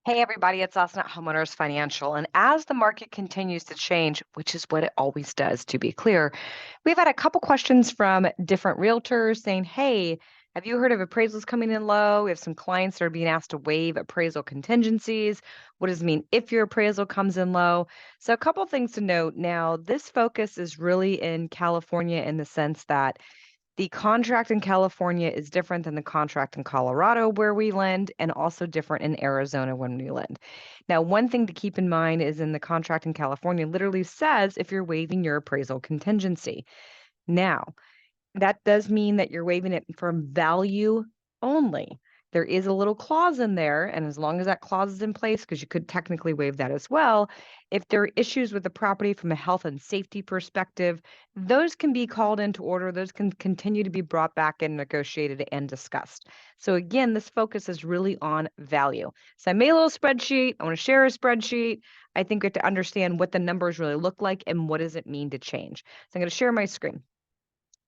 Hey everybody, it's Austin at Homeowners Financial. And as the market continues to change, which is what it always does, to be clear, we've had a couple questions from different realtors saying, hey, have you heard of appraisals coming in low? We have some clients that are being asked to waive appraisal contingencies. What does it mean if your appraisal comes in low? So, a couple things to note. Now, this focus is really in California in the sense that the contract in California is different than the contract in Colorado where we lend, and also different in Arizona when we lend. Now, one thing to keep in mind is in the contract in California literally says if you're waiving your appraisal contingency. Now, that does mean that you're waiving it from value only. There is a little clause in there, and as long as that clause is in place, because you could technically waive that as well, if there are issues with the property from a health and safety perspective, those can be called into order. Those can continue to be brought back and negotiated and discussed. So again, this focus is really on value. So I made a little spreadsheet. I want to share a spreadsheet. I think we have to understand what the numbers really look like and what does it mean to change. So I'm going to share my screen.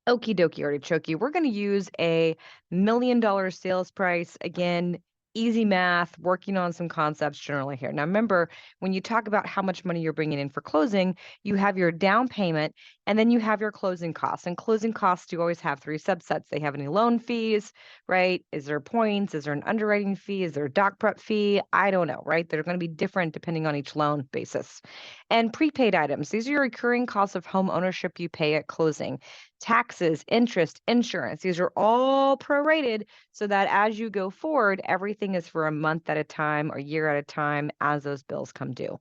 Okie dokie, artichoke. We're going to use $1 million sales price. Again, easy math, working on some concepts generally here. Now, remember, when you talk about how much money you're bringing in for closing, you have your down payment and then you have your closing costs. And closing costs, you always have three subsets. They have any loan fees, right? Is there points? Is there an underwriting fee? Is there a doc prep fee? I don't know, right? They're going to be different depending on each loan basis. And prepaid items. These are your recurring costs of home ownership you pay at closing. Taxes, interest, insurance, these are all prorated so that as you go forward, everything is for a month at a time or year at a time as those bills come due.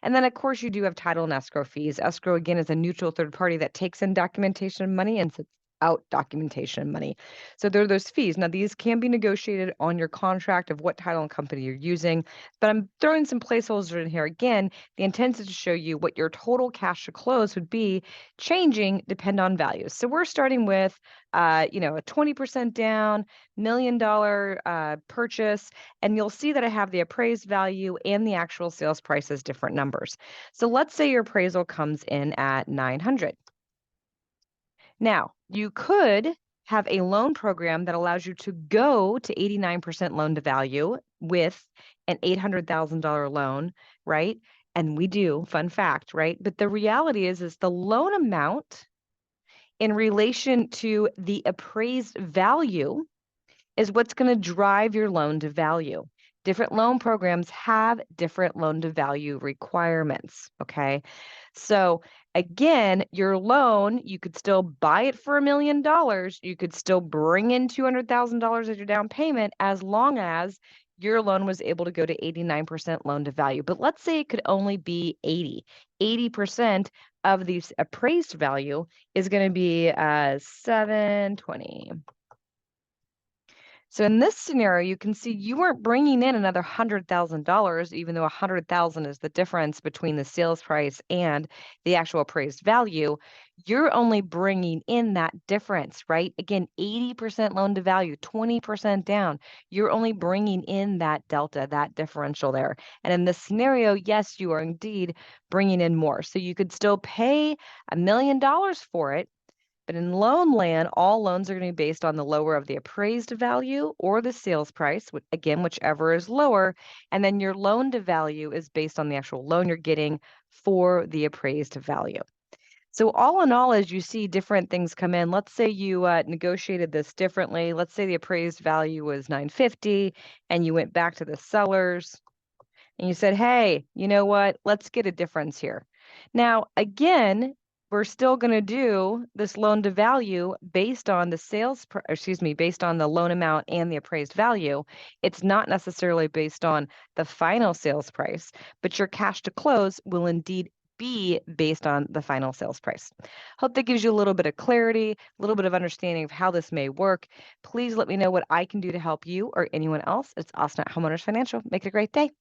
And then, of course, you do have title and escrow fees. Escrow, again, is a neutral third party that takes in documentation money and sits out documentation money. So there are those fees. Now, these can be negotiated on your contract of what title and company you're using, but I'm throwing some placeholders in here. Again, the intent is to show you what your total cash to close would be changing depend on values. So we're starting with, a 20% down, $1 million purchase, and you'll see that I have the appraised value and the actual sales price as different numbers. So let's say your appraisal comes in at 900. Now, you could have a loan program that allows you to go to 89% loan to value with an $800,000 loan, right? And we do, fun fact, right? But the reality is the loan amount in relation to the appraised value is what's going to drive your loan to value. Different loan programs have different loan to value requirements. Okay. So again, your loan, you could still buy it for $1 million. You could still bring in $200,000 as your down payment as long as your loan was able to go to 89% loan to value. But let's say it could only be 80% of the appraised value is going to be 720. So in this scenario, you can see you weren't bringing in another $100,000, even though 100,000 is the difference between the sales price and the actual appraised value. You're only bringing in that difference, right? Again, 80% loan to value, 20% down. You're only bringing in that delta, that differential there. And in this scenario, yes, you are indeed bringing in more. So you could still pay $1 million for it. But in loan land, all loans are going to be based on the lower of the appraised value or the sales price, again, whichever is lower. And then your loan to value is based on the actual loan you're getting for the appraised value. So all in all, as you see different things come in, let's say you negotiated this differently. Let's say the appraised value was 950 and you went back to the sellers and you said, hey, you know what? Let's get a difference here. Now, again, we're still going to do this loan to value based on the based on the loan amount and the appraised value. It's not necessarily based on the final sales price, but your cash to close will indeed be based on the final sales price. Hope that gives you a little bit of clarity, a little bit of understanding of how this may work. Please let me know what I can do to help you or anyone else. It's Austin at Homeowners Financial. Make it a great day.